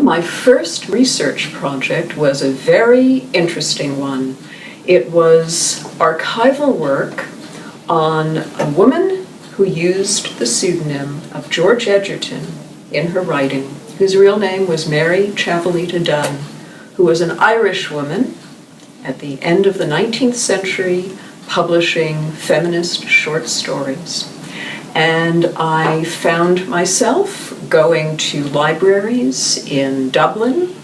My first research project was a very interesting one. It was archival work on a woman who used the pseudonym of George Edgerton in her writing, whose real name was Mary Chavalita Dunn, who was an Irish woman at the end of the 19th century publishing feminist short stories. And I found myself going to libraries in Dublin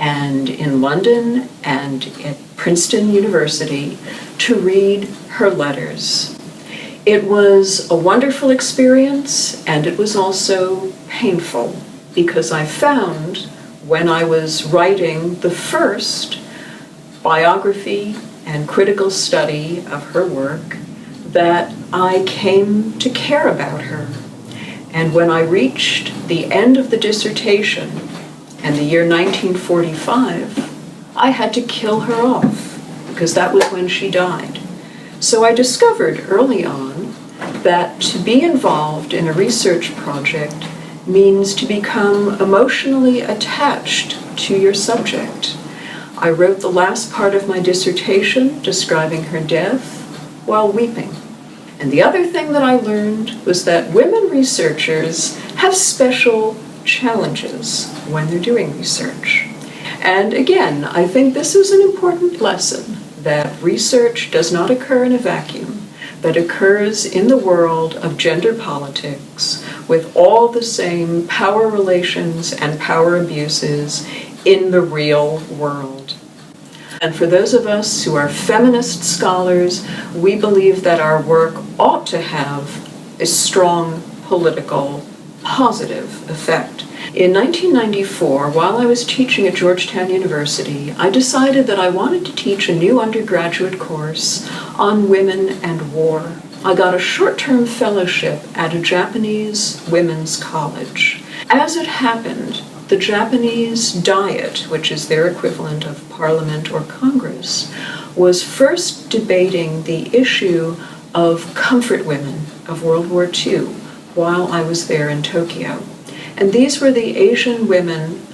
and in London and at Princeton University to read her letters. It was a wonderful experience, and it was also painful, because I found when I was writing the first biography and critical study of her work that I came to care about her. And when I reached the end of the dissertation and the year 1945, I had to kill her off, because that was when she died. So I discovered early on that to be involved in a research project means to become emotionally attached to your subject. I wrote the last part of my dissertation describing her death while weeping. And the other thing that I learned was that women researchers have special challenges when they're doing research. And again, I think this is an important lesson, that research does not occur in a vacuum, but occurs in the world of gender politics with all the same power relations and power abuses in the real world. And for those of us who are feminist scholars, we believe that our work ought to have a strong political, positive effect. In 1994, while I was teaching at Georgetown University, I decided that I wanted to teach a new undergraduate course on women and war. I got a short-term fellowship at a Japanese women's college. As it happened, the Japanese Diet, which is their equivalent of Parliament or Congress, was first debating the issue of comfort women of World War II while I was there in Tokyo. And these were the Asian women,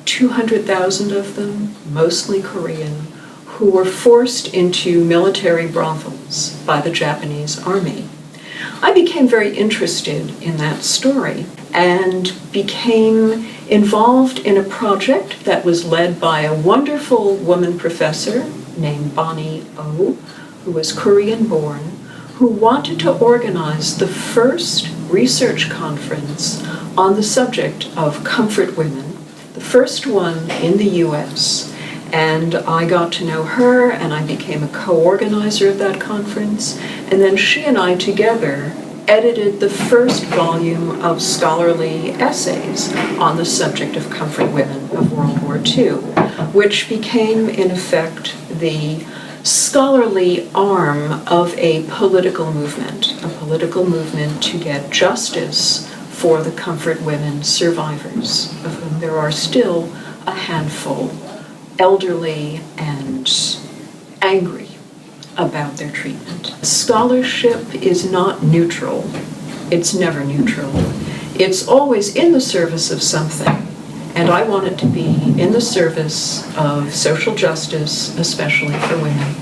200,000 of them, mostly Korean, who were forced into military brothels by the Japanese army. I became very interested in that story and became involved in a project that was led by a wonderful woman professor named Bonnie Oh, who was Korean-born, who wanted to organize the first research conference on the subject of comfort women, the first one in the US. And I got to know her, and I became a co-organizer of that conference. And then she and I together edited the first volume of scholarly essays on the subject of comfort women of World War II, which became, in effect, the scholarly arm of a political movement to get justice for the comfort women survivors, of whom there are still a handful, elderly and angry about their treatment. Scholarship is not neutral. It's never neutral. It's always in the service of something, and I want it to be in the service of social justice, especially for women.